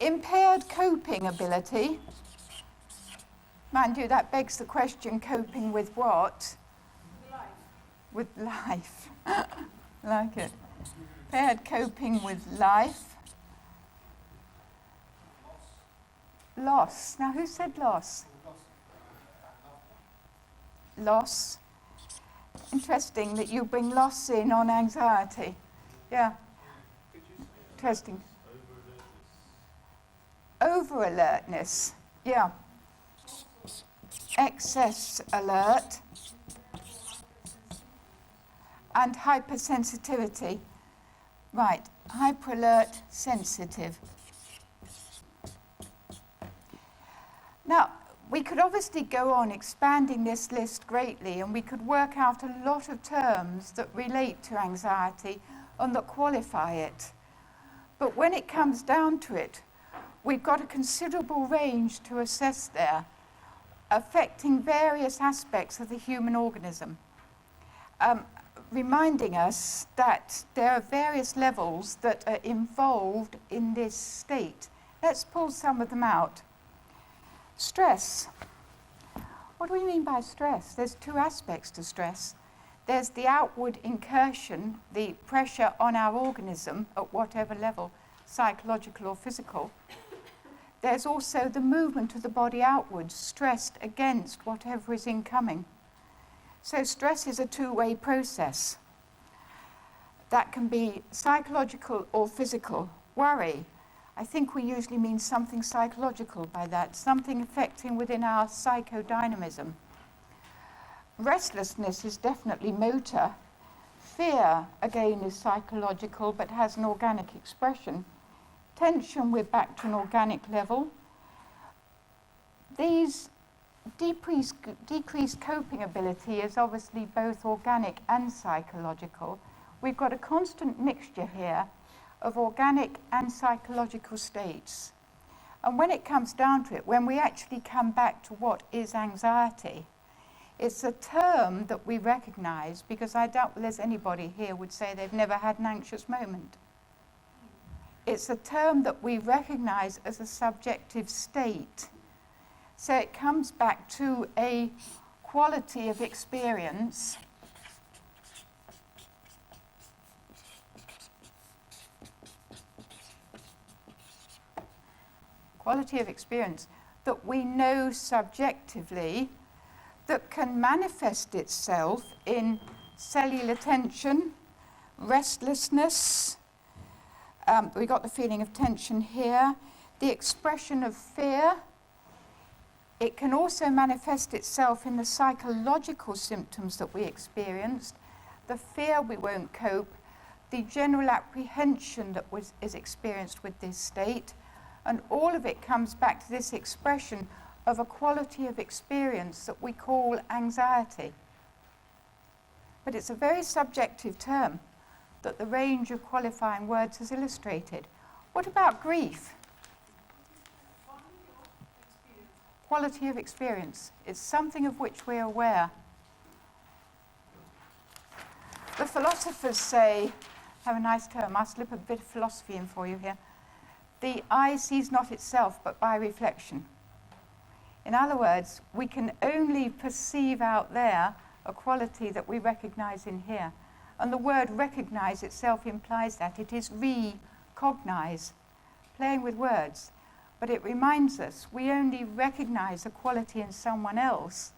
Impaired coping ability. Mind you, that begs the question, coping with what? Life. With life. Like it. Impaired coping with life. Loss. Now, who said loss? Loss. Interesting that you bring loss in on anxiety. Yeah. Interesting. Over-alertness. Yeah. Excess alert. And hypersensitivity. Right. Hyper-alert, sensitive. Now, we could obviously go on expanding this list greatly, and we could work out a lot of terms that relate to anxiety and that qualify it. But when it comes down to it, we've got a considerable range to assess there, affecting various aspects of the human organism, reminding us that there are various levels that are involved in this state. Let's pull some of them out. Stress. What do we mean by stress? There's two aspects to stress. There's the outward incursion, the pressure on our organism at whatever level, psychological or physical. There's also the movement of the body outwards, stressed against whatever is incoming. So stress is a two-way process. That can be psychological or physical. Worry. I think we usually mean something psychological by that, something affecting within our psychodynamism. Restlessness is definitely motor. Fear, again, is psychological but has an organic expression. Tension, we're back to an organic level. These decreased coping ability is obviously both organic and psychological. We've got a constant mixture here of organic and psychological states. And when it comes down to it, when we actually come back to what is anxiety, it's a term that we recognize, because I doubt there's anybody here would say they've never had an anxious moment. It's a term that we recognize as a subjective state. So it comes back to a quality of experience that we know subjectively, that can manifest itself in cellular tension, restlessness. We got the feeling of tension here. The expression of fear. It can also manifest itself in the psychological symptoms that we experienced. The fear we won't cope, the general apprehension that is experienced with this state, and all of it comes back to this expression of a quality of experience that we call anxiety. But it's a very subjective term that the range of qualifying words has illustrated. What about grief? Quality of experience. It's something of which we're aware. The philosophers say, have a nice term, I'll slip a bit of philosophy in for you here. The eye sees not itself but by reflection. In other words, we can only perceive out there a quality that we recognize in here. And the word recognize itself implies that. It is recognize, playing with words. But it reminds us we only recognize a quality in someone else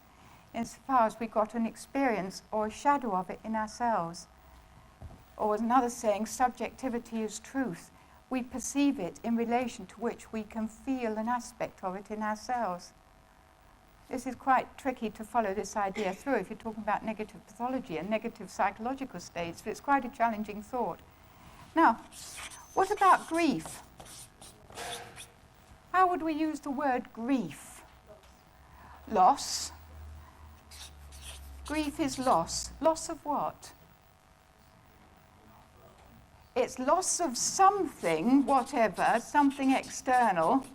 insofar as we've got an experience or a shadow of it in ourselves. Or as another saying, subjectivity is truth. We perceive it in relation to which we can feel an aspect of it in ourselves. This is quite tricky to follow this idea through if you're talking about negative pathology and negative psychological states, but it's quite a challenging thought. Now, what about grief? How would we use the word grief? Loss. Grief is loss. Loss of what? It's loss of something, whatever, something external.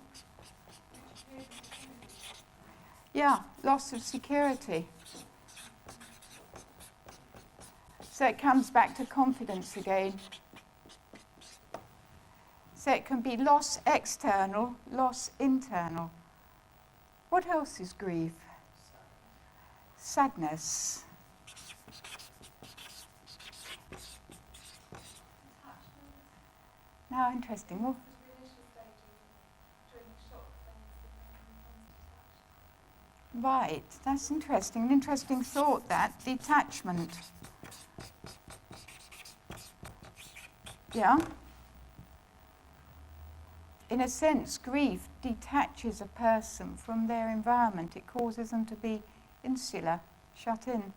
Yeah, loss of security. So it comes back to confidence again. So So it can be loss external, loss internal. What else is grief? Sadness. Now, interesting. Well, right, that's interesting. An interesting thought, that. Detachment. Yeah? In a sense, grief detaches a person from their environment. It causes them to be insular, shut in.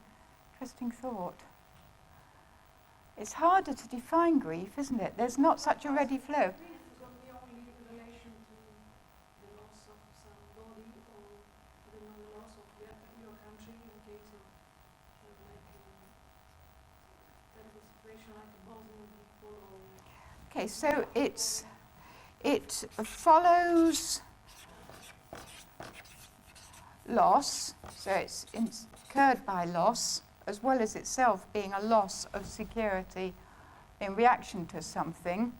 Interesting thought. It's harder to define grief, isn't it? There's not such a ready flow. Grief is not the only relation to the loss of somebody or the loss of your country in case of that was a situation like the Bosnian people or... Okay, so it follows loss, so it's incurred by loss, as well as itself being a loss of security in reaction to something.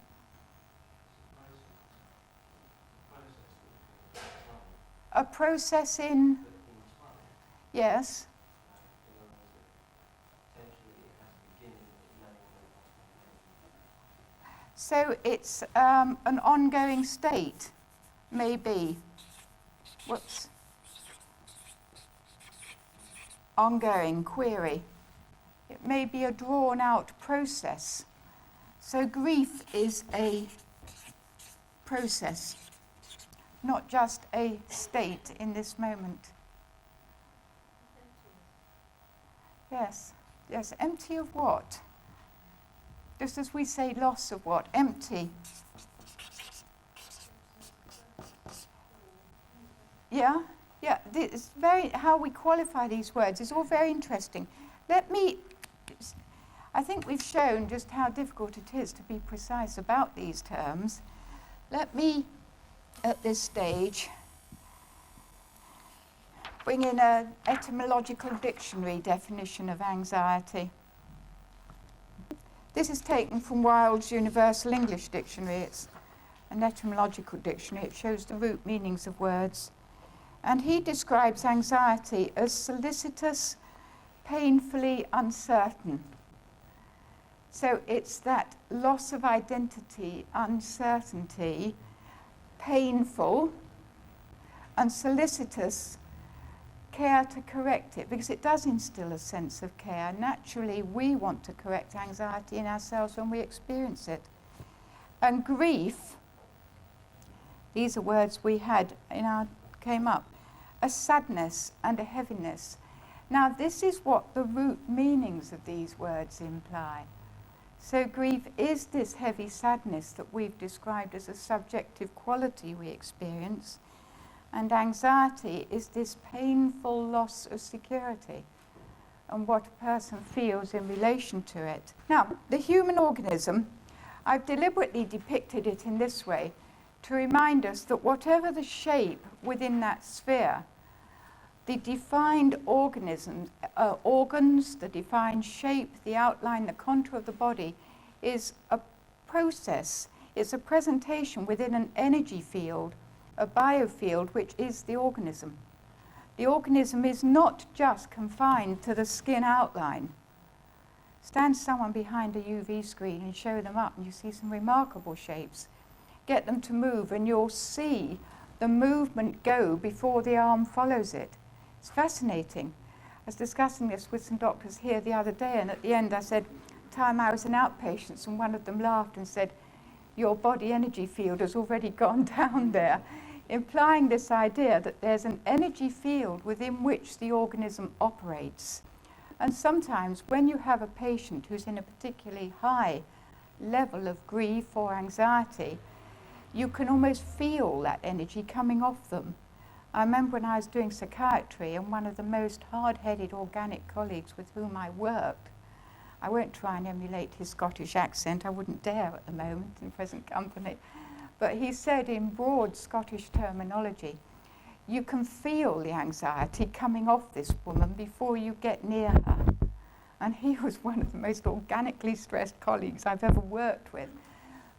A process in, yes. So it's an ongoing state, maybe. Whoops. Ongoing query. It may be a drawn-out process. So grief is a process, not just a state in this moment. Yes, yes, empty of what? Just as we say loss of what? Empty. Yeah? Yeah, it's very, how we qualify these words is all very interesting. I think we've shown just how difficult it is to be precise about these terms. Let me, at this stage, bring in an etymological dictionary definition of anxiety. This is taken from Wilde's Universal English Dictionary. It's an etymological dictionary. It shows the root meanings of words. And he describes anxiety as solicitous, painfully uncertain. So it's that loss of identity, uncertainty, painful, and solicitous, care to correct it, because it does instill a sense of care. Naturally, we want to correct anxiety in ourselves when we experience it. And grief, these are words we had came up, a sadness and a heaviness. Now, this is what the root meanings of these words imply. So grief is this heavy sadness that we've described as a subjective quality we experience, and anxiety is this painful loss of security and what a person feels in relation to it. Now, the human organism, I've deliberately depicted it in this way to remind us that whatever the shape within that sphere, the defined organs, the defined shape, the outline, the contour of the body is a process. It's a presentation within an energy field, a biofield, which is the organism. The organism is not just confined to the skin outline. Stand someone behind a UV screen and show them up, and you see some remarkable shapes. Get them to move, and you'll see the movement go before the arm follows it. It's fascinating. I was discussing this with some doctors here the other day, and at the end I said, time I was in outpatients, and one of them laughed and said, your body energy field has already gone down there, implying this idea that there's an energy field within which the organism operates. And sometimes when you have a patient who's in a particularly high level of grief or anxiety, you can almost feel that energy coming off them. I remember when I was doing psychiatry, and one of the most hard-headed organic colleagues with whom I worked, I won't try and emulate his Scottish accent, I wouldn't dare at the moment in present company, but he said in broad Scottish terminology, you can feel the anxiety coming off this woman before you get near her. And he was one of the most organically stressed colleagues I've ever worked with.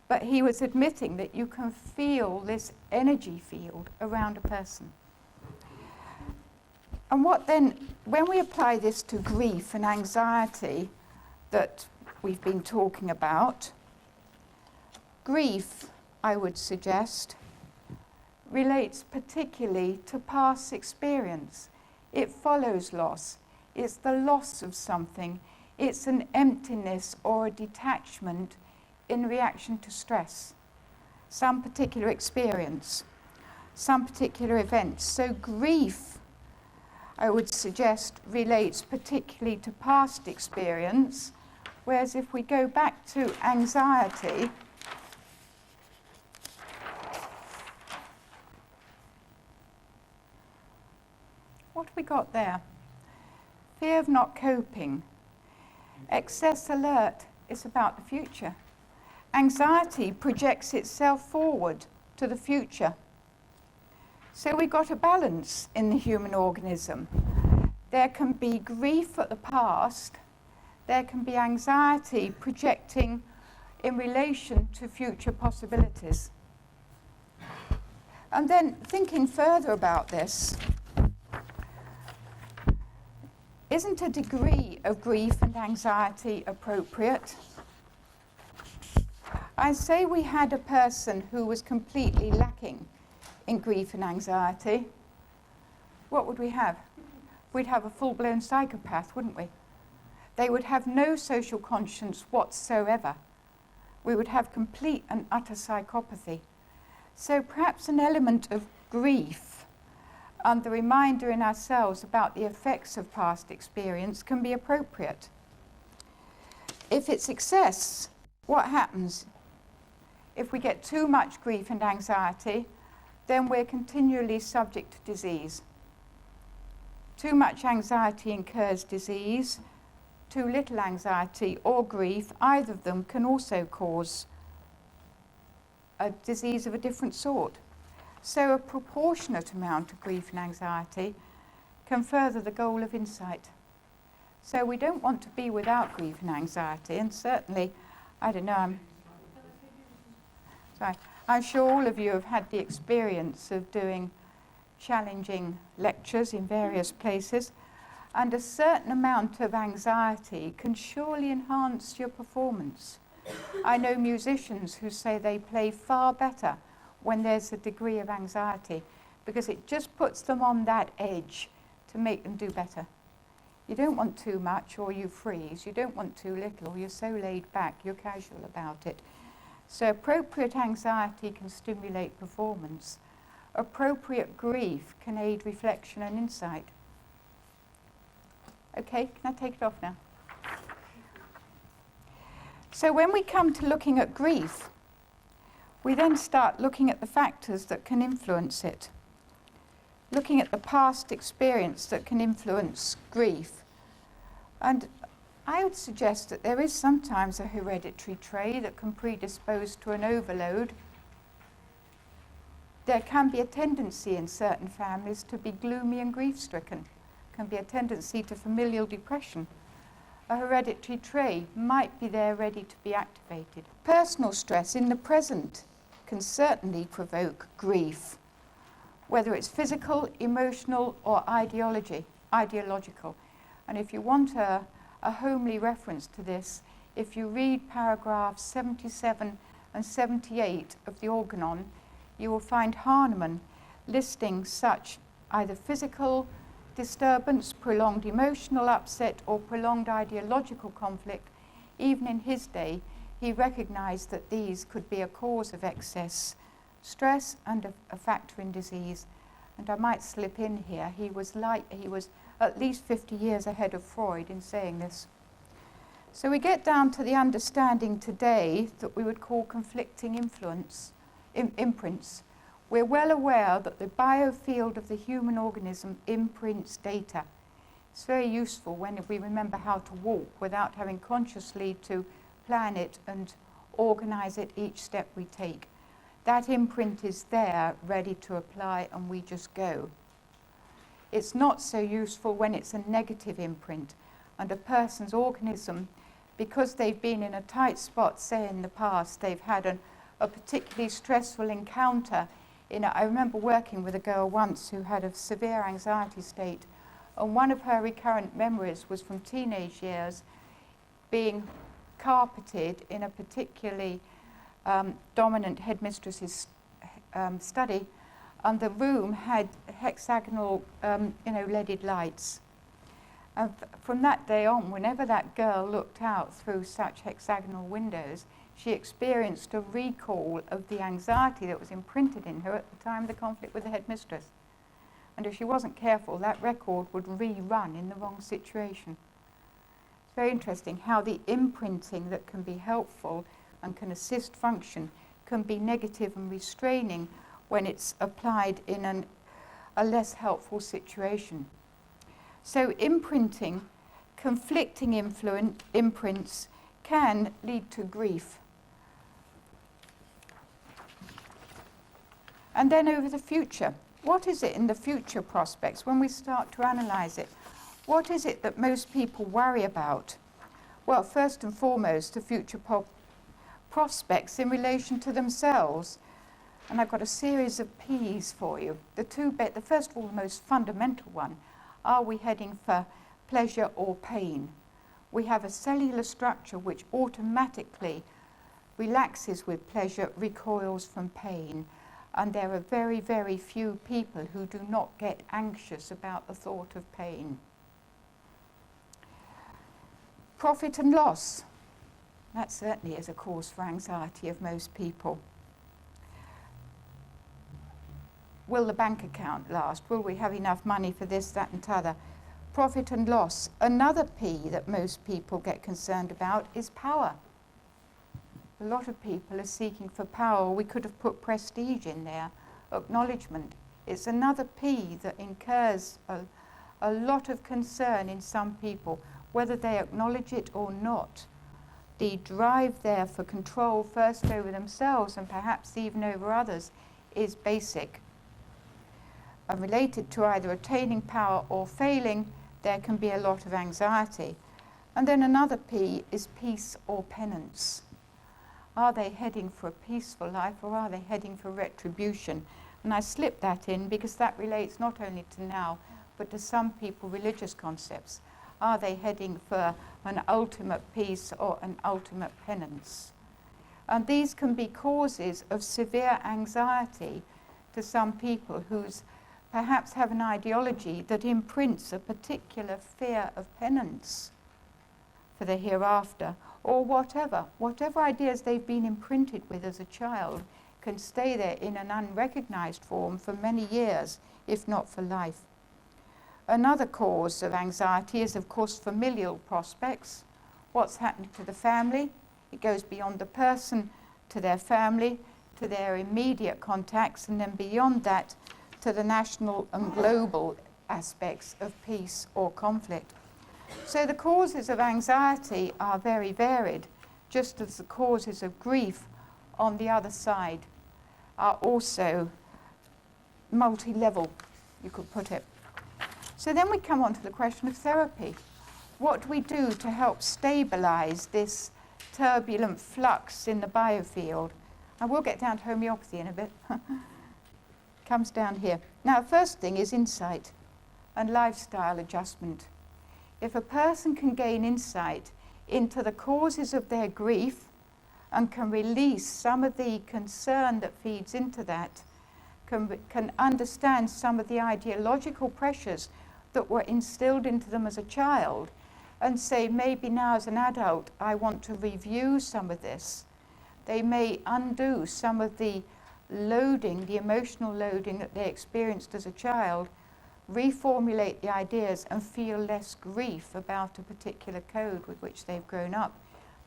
But he was admitting that you can feel this energy field around a person. And what then, when we apply this to grief and anxiety that we've been talking about, grief, I would suggest, relates particularly to past experience. It follows loss. It's the loss of something. It's an emptiness or a detachment in reaction to stress, some particular experience, some particular event. So grief, I would suggest, relates particularly to past experience, whereas if we go back to anxiety, what have we got there? Fear of not coping. Excess alert is about the future. Anxiety projects itself forward to the future. So we've got a balance in the human organism. There can be grief at the past. There can be anxiety projecting in relation to future possibilities. And then thinking further about this, isn't a degree of grief and anxiety appropriate? I say we had a person who was completely lacking in grief and anxiety. What would we have? We'd have a full-blown psychopath, wouldn't we? They would have no social conscience whatsoever. We would have complete and utter psychopathy. So perhaps an element of grief and the reminder in ourselves about the effects of past experience can be appropriate. If it's excess, what happens? If we get too much grief and anxiety, then we're continually subject to disease. Too much anxiety incurs disease. Too little anxiety or grief, either of them can also cause a disease of a different sort. So a proportionate amount of grief and anxiety can further the goal of insight. So we don't want to be without grief and anxiety, and certainly, I don't know, I'm sure all of you have had the experience of doing challenging lectures in various places, and a certain amount of anxiety can surely enhance your performance. I know musicians who say they play far better when there's a degree of anxiety, because it just puts them on that edge to make them do better. You don't want too much or you freeze. You don't want too little. You're so laid back, you're casual about it. So appropriate anxiety can stimulate performance. Appropriate grief can aid reflection and insight. Okay, can I take it off now? So when we come to looking at grief, we then start looking at the factors that can influence it. Looking at the past experience that can influence grief. And I would suggest that there is sometimes a hereditary trait that can predispose to an overload. There can be a tendency in certain families to be gloomy and grief-stricken. Can be a tendency to familial depression. A hereditary trait might be there ready to be activated. Personal stress in the present can certainly provoke grief, whether it's physical, emotional, or ideological. And if you want a homely reference to this, if you read paragraphs 77 and 78 of the Organon, you will find Hahnemann listing such either physical disturbance, prolonged emotional upset, or prolonged ideological conflict. Even in his day, he recognized that these could be a cause of excess stress and a factor in disease. And I might slip in here, he was at least 50 years ahead of Freud in saying this. So we get down to the understanding today that we would call conflicting imprints. We're well aware that the biofield of the human organism imprints data. It's very useful when we remember how to walk without having consciously to plan it and organize it each step we take. That imprint is there, ready to apply, and we just go. It's not so useful when it's a negative imprint, and a person's organism, because they've been in a tight spot, say in the past, they've had a particularly stressful encounter. I remember working with a girl once who had a severe anxiety state, and one of her recurrent memories was from teenage years being carpeted in a particularly dominant headmistress's study, and the room had hexagonal, leaded lights. And from that day on, whenever that girl looked out through such hexagonal windows, she experienced a recall of the anxiety that was imprinted in her at the time of the conflict with the headmistress. And if she wasn't careful, that record would rerun in the wrong situation. It's very interesting how the imprinting that can be helpful and can assist function can be negative and restraining when it's applied in a less helpful situation. So imprinting, conflicting imprints can lead to grief. And then over the future. What is it in the future prospects when we start to analyse it? What is it that most people worry about? Well, first and foremost, the future prospects in relation to themselves. And I've got a series of P's for you. The first of all, the most fundamental one, are we heading for pleasure or pain? We have a cellular structure which automatically relaxes with pleasure, recoils from pain. And there are very, very few people who do not get anxious about the thought of pain. Profit and loss. That certainly is a cause for anxiety of most people. Will the bank account last? Will we have enough money for this, that and t'other? Profit and loss. Another P that most people get concerned about is power. A lot of people are seeking for power. We could have put prestige in there, acknowledgement. It's another P that incurs a lot of concern in some people, whether they acknowledge it or not. The drive there for control, first over themselves and perhaps even over others, is basic. And related to either attaining power or failing, there can be a lot of anxiety. And then another P is peace or penance. Are they heading for a peaceful life or are they heading for retribution? And I slipped that in because that relates not only to now, but to some people religious concepts. Are they heading for an ultimate peace or an ultimate penance? And these can be causes of severe anxiety to some people who perhaps have an ideology that imprints a particular fear of penance for the hereafter, or whatever ideas they've been imprinted with as a child can stay there in an unrecognized form for many years, if not for life. Another cause of anxiety is, of course, familial prospects. What's happening to the family? It goes beyond the person to their family, to their immediate contacts, and then beyond that to the national and global aspects of peace or conflict. So the causes of anxiety are very varied, just as the causes of grief on the other side are also multi-level, you could put it. So then we come on to the question of therapy. What do we do to help stabilize this turbulent flux in the biofield? I will get down to homeopathy in a bit. Comes down here. Now, first thing is insight and lifestyle adjustment. If a person can gain insight into the causes of their grief and can release some of the concern that feeds into that, can understand some of the ideological pressures that were instilled into them as a child, and say, maybe now as an adult, I want to review some of this. They may undo some of the loading, the emotional loading that they experienced as a child, reformulate the ideas and feel less grief about a particular code with which they've grown up.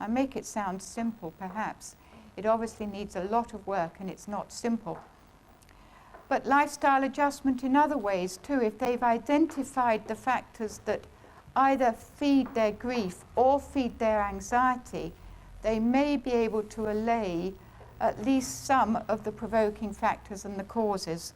I make it sound simple, perhaps. It obviously needs a lot of work and it's not simple. But lifestyle adjustment in other ways too, if they've identified the factors that either feed their grief or feed their anxiety, they may be able to allay at least some of the provoking factors and the causes.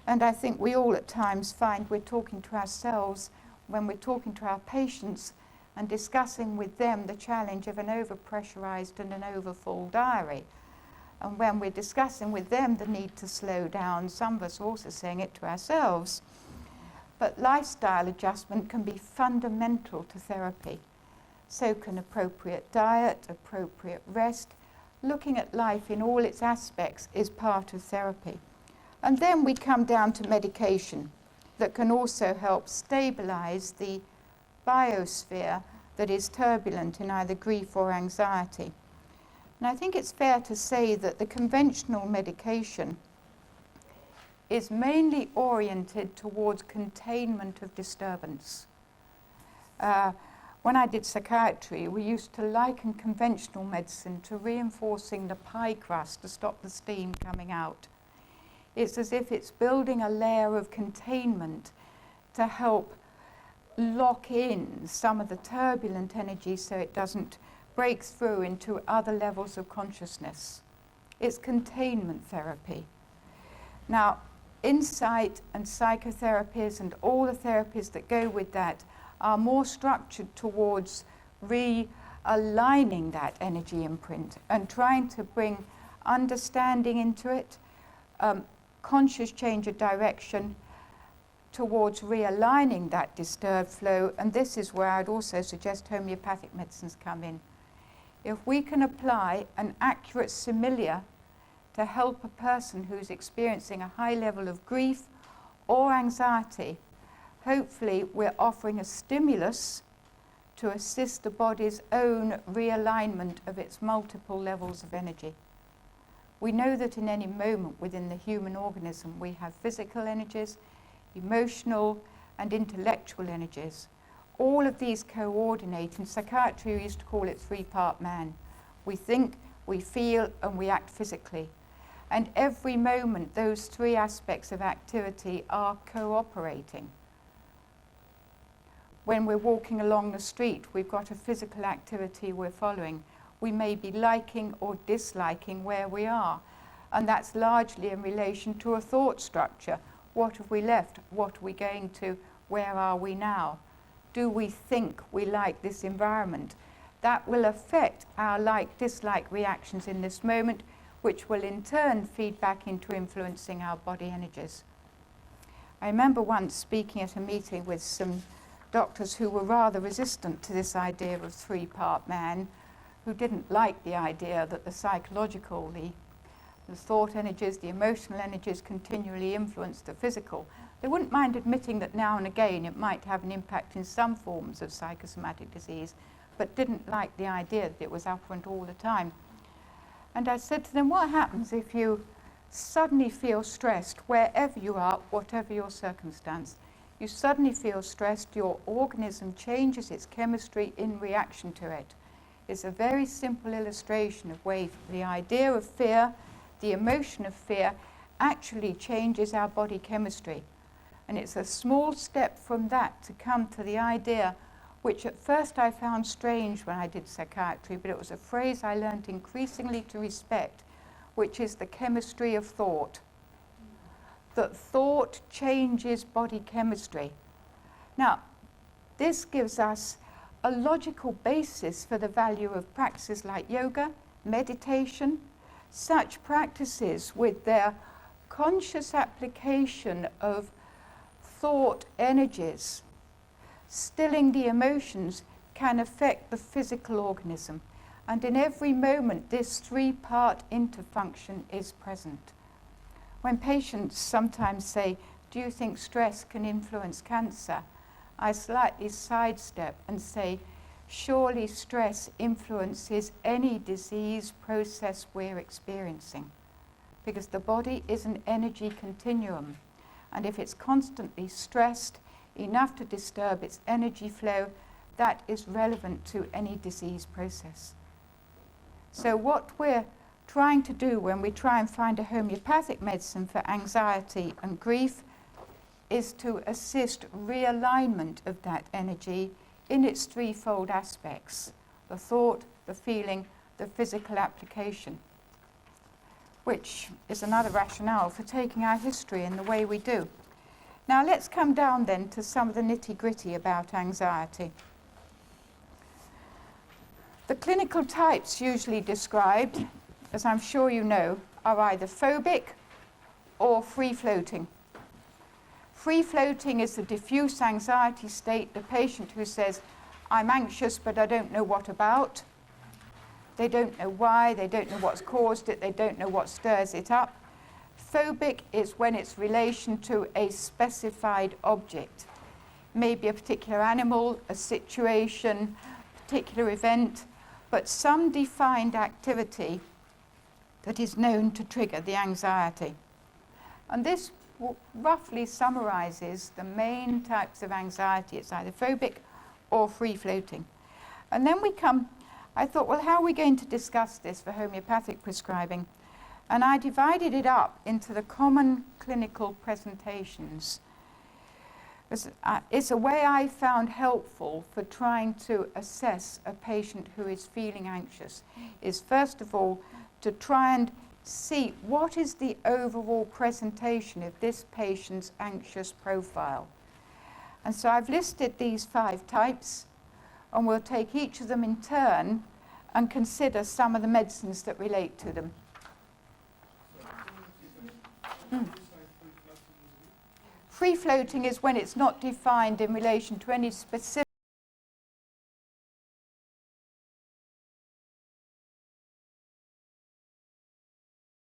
And I think we all at times find we're talking to ourselves when we're talking to our patients and discussing with them the challenge of an overpressurized and an overfull diary. And when we're discussing with them the need to slow down, some of us are also saying it to ourselves. But lifestyle adjustment can be fundamental to therapy. So can appropriate diet, appropriate rest. Looking at life in all its aspects is part of therapy. And then we come down to medication that can also help stabilize the biosphere that is turbulent in either grief or anxiety. And I think it's fair to say that the conventional medication is mainly oriented towards containment of disturbance. When I did psychiatry, we used to liken conventional medicine to reinforcing the pie crust to stop the steam coming out. It's as if it's building a layer of containment to help lock in some of the turbulent energy so it doesn't break through into other levels of consciousness. It's containment therapy. Now, insight and psychotherapies and all the therapies that go with that are more structured towards realigning that energy imprint and trying to bring understanding into it, conscious change of direction towards realigning that disturbed flow. And this is where I'd also suggest homeopathic medicines come in. If we can apply an accurate similia to help a person who's experiencing a high level of grief or anxiety, hopefully we're offering a stimulus to assist the body's own realignment of its multiple levels of energy. We know that in any moment within the human organism we have physical energies, emotional and intellectual energies. All of these coordinate. In psychiatry we used to call it three-part man. We think, we feel and we act physically. And every moment those three aspects of activity are cooperating. When we're walking along the street, we've got a physical activity we're following. We may be liking or disliking where we are. And that's largely in relation to a thought structure. What have we left? What are we going to? Where are we now? Do we think we like this environment? That will affect our like-dislike reactions in this moment, which will in turn feed back into influencing our body energies. I remember once speaking at a meeting with some doctors who were rather resistant to this idea of three-part man, who didn't like the idea that the psychological, the thought energies, the emotional energies continually influence the physical. They wouldn't mind admitting that now and again it might have an impact in some forms of psychosomatic disease, but didn't like the idea that it was upfront all the time. And I said to them, what happens if you suddenly feel stressed wherever you are, whatever your circumstance? You suddenly feel stressed, your organism changes its chemistry in reaction to it. It's a very simple illustration of where the idea of fear, the emotion of fear, actually changes our body chemistry. And it's a small step from that to come to the idea, which at first I found strange when I did psychiatry, but it was a phrase I learned increasingly to respect, which is the chemistry of thought. That thought changes body chemistry. Now, this gives us a logical basis for the value of practices like yoga, meditation, such practices with their conscious application of thought energies, stilling the emotions, can affect the physical organism. And in every moment, this three-part interfunction is present. When patients sometimes say, do you think stress can influence cancer? I slightly sidestep and say, surely stress influences any disease process we're experiencing, because the body is an energy continuum. And if it's constantly stressed, enough to disturb its energy flow, that is relevant to any disease process. So what we're trying to do when we try and find a homeopathic medicine for anxiety and grief is to assist realignment of that energy in its threefold aspects: the thought, the feeling, the physical application, which is another rationale for taking our history in the way we do. Now let's come down then to some of the nitty-gritty about anxiety. The clinical types usually described as I'm sure you know, are either phobic or free-floating. Free-floating is the diffuse anxiety state, the patient who says, I'm anxious, but I don't know what about. They don't know why, they don't know what's caused it, they don't know what stirs it up. Phobic is when it's relation to a specified object, maybe a particular animal, a situation, particular event, but some defined activity that is known to trigger the anxiety. And this roughly summarizes the main types of anxiety. It's either phobic or free-floating. And then I thought, well, how are we going to discuss this for homeopathic prescribing? And I divided it up into the common clinical presentations. It's a way I found helpful for trying to assess a patient who is feeling anxious, is first of all to try and see what is the overall presentation of this patient's anxious profile. And so I've listed these 5 types, and we'll take each of them in turn and consider some of the medicines that relate to them. Free-floating is when it's not defined in relation to any specific